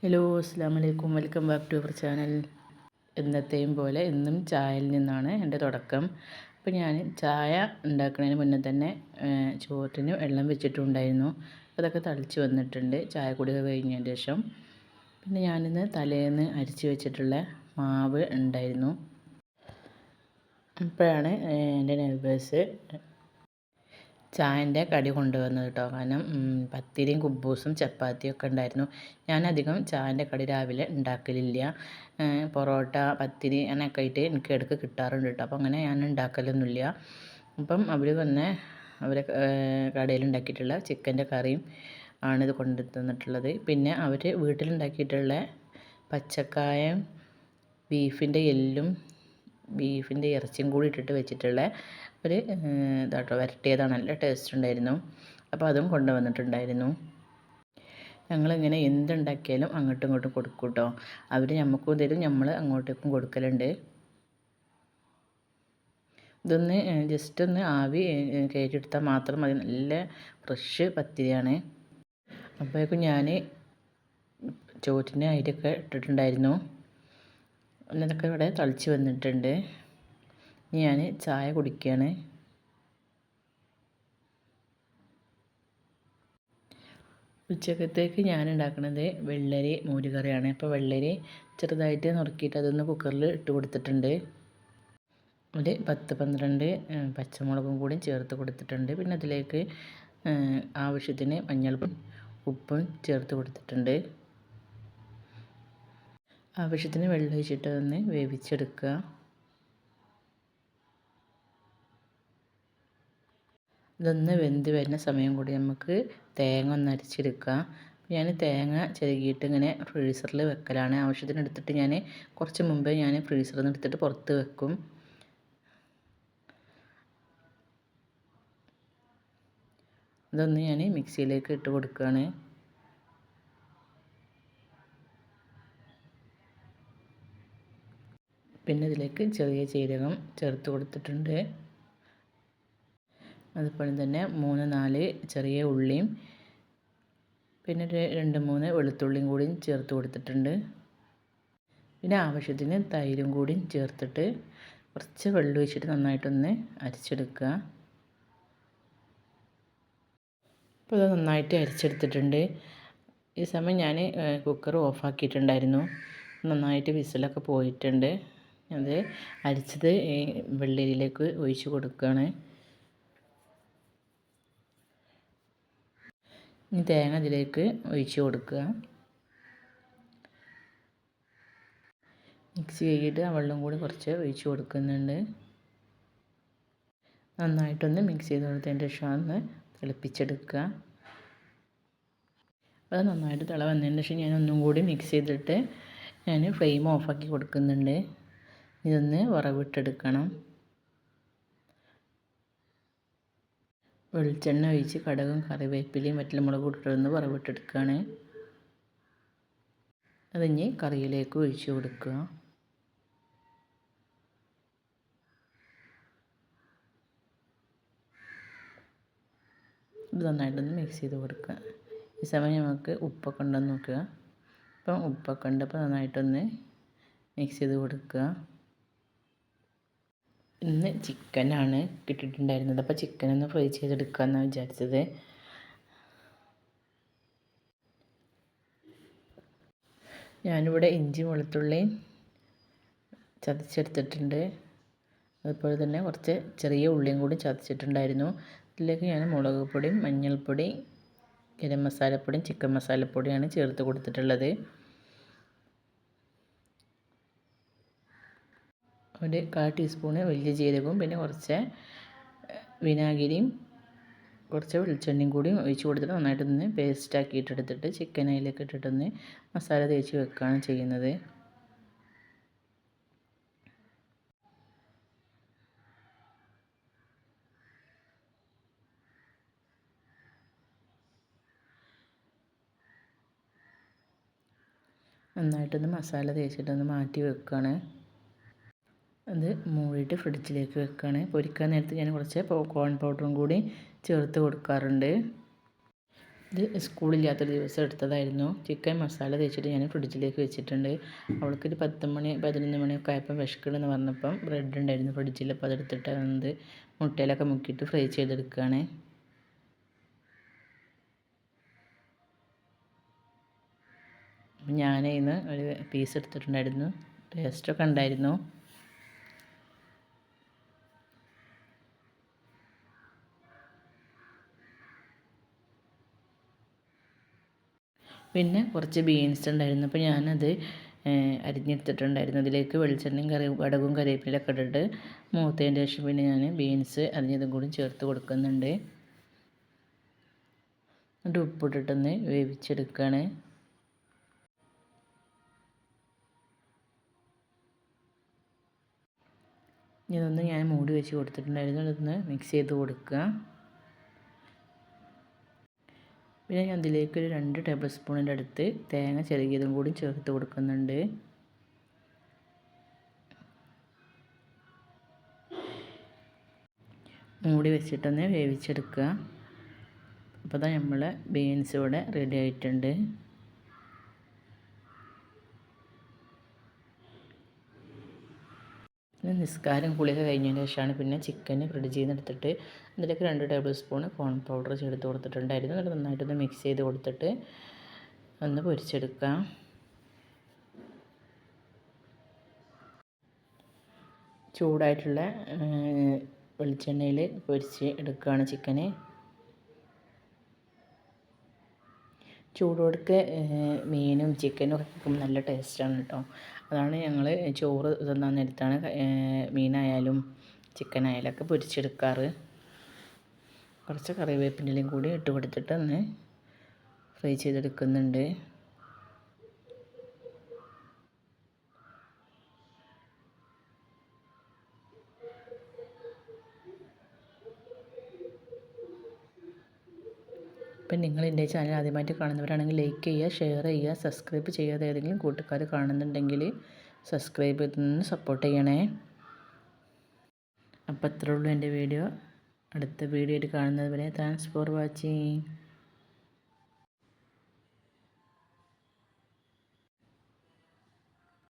Hello അസ്സാം വലൈക്കും, welcome back to our channel. എന്നത്തെയും പോലെ ഇന്നും ചായയിൽ നിന്നാണ് എൻ്റെ തുടക്കം. അപ്പോൾ ഞാൻ ചായ ഉണ്ടാക്കുന്നതിന് മുന്നേ തന്നെ ചോറിന് വെള്ളം വെച്ചിട്ടുണ്ടായിരുന്നു. അതൊക്കെ തളിച്ച് വന്നിട്ടുണ്ട് ചായ കുടി കഴിഞ്ഞതിന് ശേഷം. പിന്നെ ഞാനിന്ന് തലേന്ന് അരിച്ച് വെച്ചിട്ടുള്ള മാവ് ഉണ്ടായിരുന്നു. അപ്പോഴാണ് എൻ്റെ നെയ്ബേഴ്സ് ചായൻ്റെ കടി കൊണ്ടുവന്നത് കേട്ടോ. കാരണം പത്തിരിയും കുബ്ബൂസും ചപ്പാത്തിയും ഒക്കെ ഉണ്ടായിരുന്നു. ഞാനധികം ചായൻ്റെ കടി രാവിലെ ഉണ്ടാക്കലില്ല. പൊറോട്ട, പത്തിരി അങ്ങനെയൊക്കെ ആയിട്ട് എനിക്ക് ഇടയ്ക്ക് കിട്ടാറുണ്ട് കേട്ടോ. അപ്പോൾ അങ്ങനെ ഞാൻ ഉണ്ടാക്കലൊന്നുമില്ല. അപ്പം അവർ വന്ന് അവരെ കടയിൽ ഉണ്ടാക്കിയിട്ടുള്ള ചിക്കൻ്റെ കറിയും ആണിത് കൊണ്ടു തന്നിട്ടുള്ളത്. പിന്നെ അവർ വീട്ടിലുണ്ടാക്കിയിട്ടുള്ള പച്ചക്കായം, ബീഫിൻ്റെ എല്ലും ബീഫിൻ്റെ ഇറച്ചിയും കൂടി ഇട്ടിട്ട് വെച്ചിട്ടുള്ള ഒരു ഇതാട്ടോ, വരട്ടിയതാണ്. നല്ല ടേസ്റ്റ് ഉണ്ടായിരുന്നു. അപ്പോൾ അതും കൊണ്ടുവന്നിട്ടുണ്ടായിരുന്നു. ഞങ്ങളിങ്ങനെ എന്തുണ്ടാക്കിയാലും അങ്ങോട്ടും ഇങ്ങോട്ടും കൊടുക്കും കേട്ടോ. അവർ നമുക്കും തരും, നമ്മൾ അങ്ങോട്ടേക്കും കൊടുക്കലുണ്ട്. ഇതൊന്ന് ജസ്റ്റ് ഒന്ന് ആവി കയറ്റിയെടുത്താൽ മാത്രം മതി. നല്ല ഫ്രഷ് പത്തിരിയാണ്. അപ്പോഴേക്കും ഞാൻ ചോറ്റിന് അരിയൊക്കെ ഇട്ടിട്ടുണ്ടായിരുന്നു. അതൊക്കെ ഇവിടെ തളിച്ച് വന്നിട്ടുണ്ട്. ഇനി ഞാൻ ചായ കുടിക്കുകയാണ്. ഉച്ചക്കത്തേക്ക് ഞാൻ ഉണ്ടാക്കുന്നത് വെള്ളരി മോരുകറിയാണ്. അപ്പോൾ വെള്ളരി ചെറുതായിട്ട് നുറുക്കിയിട്ട് അതൊന്ന് കുക്കറിൽ ഇട്ട് കൊടുത്തിട്ടുണ്ട്. ഒരു 10-12 പച്ചമുളകും കൂടി ചേർത്ത് കൊടുത്തിട്ടുണ്ട്. പിന്നെ അതിലേക്ക് ആവശ്യത്തിന് മഞ്ഞൾപ്പൊടി, ഉപ്പും ചേർത്ത് കൊടുത്തിട്ടുണ്ട്. ആവശ്യത്തിന് വെള്ളം ഒഴിച്ചിട്ട് ഒന്ന് വേവിച്ചെടുക്കുക. ഇതൊന്ന് വെന്ത് വരുന്ന സമയം കൂടി നമുക്ക് തേങ്ങ ഒന്ന് അരച്ചെടുക്കാം. ഞാൻ തേങ്ങ ചിരകിയിട്ട് ഇങ്ങനെ ഫ്രീസറിൽ വെക്കലാണ്. ആവശ്യത്തിന് എടുത്തിട്ട് ഞാൻ കുറച്ച് മുമ്പേ ഞാൻ ഫ്രീസറിൽ നിന്ന് എടുത്തിട്ട് പുറത്ത് വെക്കും. ഇതൊന്ന് ഞാൻ മിക്സിയിലേക്ക് ഇട്ട് കൊടുക്കുകയാണ്. പിന്നെ ഇതിലേക്ക് ചെറിയ ജീരകം ചേർത്ത് കൊടുത്തിട്ടുണ്ട്. അതുപോലെ തന്നെ 3-4 ചെറിയ ഉള്ളിയും പിന്നെ ഒരു 2-3 വെളുത്തുള്ളിയും കൂടി ചേർത്ത് കൊടുത്തിട്ടുണ്ട്. പിന്നെ ആവശ്യത്തിന് തൈരും കൂടി ചേർത്തിട്ട് കുറച്ച് വെള്ളം ഒഴിച്ചിട്ട് നന്നായിട്ടൊന്ന് അരച്ചെടുക്കുക. അപ്പോൾ ഇത് നന്നായിട്ട് അരച്ചെടുത്തിട്ടുണ്ട്. ഈ സമയം ഞാൻ കുക്കർ ഓഫാക്കിയിട്ടുണ്ടായിരുന്നു. നന്നായിട്ട് വിസിലൊക്കെ പോയിട്ടുണ്ട്. അത് അരിച്ചത് വെള്ളരിയിലേക്ക് ഒഴിച്ച് കൊടുക്കുകയാണ്. ഇനി തേങ്ങ ഇതിലേക്ക് ഒഴിച്ച് കൊടുക്കുക. മിക്സ് ചെയ്തിട്ട് ആ വെള്ളം കൂടി കുറച്ച് ഒഴിച്ച് കൊടുക്കുന്നുണ്ട്. നന്നായിട്ടൊന്ന് മിക്സ് ചെയ്ത് കൊടുത്തതിൻ്റെ ശേഷം ഒന്ന് തിളപ്പിച്ചെടുക്കുക. അത് നന്നായിട്ട് തിള വന്നതിന് ശേഷം ഞാൻ ഒന്നും കൂടി മിക്സ് ചെയ്തിട്ട് ഞാൻ ഫ്ലെയിം ഓഫാക്കി കൊടുക്കുന്നുണ്ട്. ഇതൊന്ന് വറവിട്ടെടുക്കണം. വെളിച്ചെണ്ണ ഒഴിച്ച് കടുകും കറിവേപ്പിലയും വറ്റൽമുളകും ഇട്ടിട്ടൊന്ന് വറവിട്ടെടുക്കുകയാണ്. അതിഞ്ഞ് കറിയിലേക്ക് ഒഴിച്ച് കൊടുക്കുക. ഇത് നന്നായിട്ടൊന്ന് മിക്സ് ചെയ്ത് കൊടുക്കുക. ഈ സമയം നമുക്ക് ഉപ്പൊക്കെ ഉണ്ടെന്ന് നോക്കുക. അപ്പം ഉപ്പൊക്കെ ഉണ്ട്. അപ്പോൾ നന്നായിട്ടൊന്ന് മിക്സ് ചെയ്ത് കൊടുക്കുക. ഇന്ന് ചിക്കനാണ് കിട്ടിയിട്ടുണ്ടായിരുന്നത്. അപ്പോൾ ചിക്കനൊന്ന് ഫ്രൈ ചെയ്തെടുക്കാമെന്നാണ് വിചാരിച്ചത്. ഞാനിവിടെ ഇഞ്ചി വെളുത്തുള്ളി ചതച്ചെടുത്തിട്ടുണ്ട്. അതുപോലെ തന്നെ കുറച്ച് ചെറിയ ഉള്ളിയും കൂടി ചതച്ചിട്ടുണ്ടായിരുന്നു. ഇതിലേക്ക് ഞാൻ മുളക് പൊടിയും മഞ്ഞൾപ്പൊടി, ഗരം മസാലപ്പൊടിയും ചിക്കൻ മസാലപ്പൊടിയാണ് ചേർത്ത് കൊടുത്തിട്ടുള്ളത്. ഒരു 1/4 ടീസ്പൂണ് വലിയ ജീരകവും പിന്നെ കുറച്ച് വിനാഗിരിയും കുറച്ച് വെളിച്ചെണ്ണയും കൂടി ഒഴിച്ച് കൊടുത്തിട്ട് നന്നായിട്ടൊന്ന് പേസ്റ്റ് ആക്കിയിട്ടെടുത്തിട്ട് ചിക്കൻ അതിലേക്ക് ഇട്ടിട്ടൊന്ന് മസാല തേച്ച് വെക്കുകയാണ് ചെയ്യുന്നത്. നന്നായിട്ടൊന്ന് മസാല തേച്ചിട്ടൊന്ന് മാറ്റി വെക്കുകയാണ്. അത് മൂടിയിട്ട് ഫ്രിഡ്ജിലേക്ക് വെക്കുകയാണ്. പൊരിക്കാൻ നേരത്ത് ഞാൻ കുറച്ച് കോൺ പൗഡറും കൂടി ചേർത്ത് കൊടുക്കാറുണ്ട്. ഇത് സ്കൂളില്ലാത്തൊരു ദിവസം എടുത്തതായിരുന്നു. ചിക്കൻ മസാല തേച്ചിട്ട് ഞാൻ ഫ്രിഡ്ജിലേക്ക് വെച്ചിട്ടുണ്ട്. അവൾക്കൊരു 10 മണി 11 മണിയൊക്കെ ആയപ്പോൾ വിശക്കണമെന്ന് പറഞ്ഞപ്പം ബ്രെഡ് ഉണ്ടായിരുന്നു ഫ്രിഡ്ജിൽ. അപ്പോൾ അതെടുത്തിട്ട് അത് മുട്ടയിലൊക്കെ മുക്കിയിട്ട് ഫ്രൈ ചെയ്തെടുക്കുകയാണ്. ഞാനതിന് ഒരു പീസ് എടുത്തിട്ടുണ്ടായിരുന്നു. ടേസ്റ്റൊക്കെ ഉണ്ടായിരുന്നു. പിന്നെ കുറച്ച് ബീൻസ് ഉണ്ടായിരുന്നു. അപ്പോൾ ഞാനത് അരിഞ്ഞെടുത്തിട്ടുണ്ടായിരുന്നു. അതിലേക്ക് വെളിച്ചെണ്ണയും കടുകും കറിവേപ്പിലൊക്കെ ഇട്ടിട്ട് മൂത്തതിൻ്റെ ശേഷം പിന്നെ ഞാൻ ബീൻസ് അരിഞ്ഞതും കൂടി ചേർത്ത് കൊടുക്കുന്നുണ്ട്. എന്നിട്ട് ഉപ്പിട്ടിട്ടൊന്ന് വേവിച്ചെടുക്കുകയാണ്. ഇതൊന്ന് ഞാൻ മൂടി വെച്ച് കൊടുത്തിട്ടുണ്ടായിരുന്നു. ഇതൊന്ന് മിക്സ് ചെയ്ത് കൊടുക്കുക. പിന്നെ ഞാൻ അതിലേക്ക് ഒരു 2 ടേബിൾ സ്പൂണിൻ്റെ അടുത്ത് തേങ്ങ ചിരകിയതും കൂടി ചേർത്ത് കൊടുക്കുന്നുണ്ട്. മൂടി വെച്ചിട്ടൊന്ന് വേവിച്ചെടുക്കുക. അപ്പോൾ ഇതാ നമ്മളെ ബീൻസ് ഇവിടെ റെഡി ആയിട്ടുണ്ട്. പിന്നെ നിസ്കാരം കുളിയൊക്കെ കഴിഞ്ഞതിന് ശേഷമാണ് പിന്നെ ചിക്കൻ ഫ്രിഡ്ജിൽ നിന്ന് എടുത്തിട്ട് അതിലേക്ക് 2 ടേബിൾ സ്പൂൺ കോൺ പൗഡർ ചേർത്ത് കൊടുത്തിട്ടുണ്ടായിരുന്നു. എന്നിട്ട് നന്നായിട്ടൊന്ന് മിക്സ് ചെയ്ത് കൊടുത്തിട്ട് ഒന്ന് പൊരിച്ചെടുക്കാം. ചൂടായിട്ടുള്ള വെളിച്ചെണ്ണയിൽ പൊരിച്ച് എടുക്കുകയാണ് ചിക്കന്. ചൂടോടൊക്കെ മീനും ചിക്കനും ഒക്കെ വെക്കുമ്പോൾ നല്ല ടേസ്റ്റാണ് കേട്ടോ. അതാണ് ഞങ്ങൾ ചോറ് തിന്നാൻ നേരത്താണ് മീനായാലും ചിക്കനായാലും ഒക്കെ പൊരിച്ചെടുക്കാറ്. കുറച്ച് കറിവേപ്പിൻ്റെ ഇലയും കൂടി ഇട്ട് കൊടുത്തിട്ട് ഒന്ന് ഫ്രൈ ചെയ്തെടുക്കുന്നുണ്ട്. അപ്പം നിങ്ങൾ എൻ്റെ ചാനൽ ആദ്യമായിട്ട് കാണുന്നവരാണെങ്കിൽ ലൈക്ക് ചെയ്യുക, ഷെയർ ചെയ്യുക, സബ്സ്ക്രൈബ് ചെയ്യാതെ ഏതെങ്കിലും കൂട്ടുകാർ കാണുന്നുണ്ടെങ്കിൽ സബ്സ്ക്രൈബ് ചെയ്ത് നിന്ന് സപ്പോർട്ട് ചെയ്യണേ. അപ്പോൾ അത്രേ ഉള്ളൂ എൻ്റെ വീഡിയോ. അടുത്ത വീഡിയോ ആയിട്ട് കാണുന്നത് വരെ താങ്ക്സ് ഫോർ വാച്ചിങ്.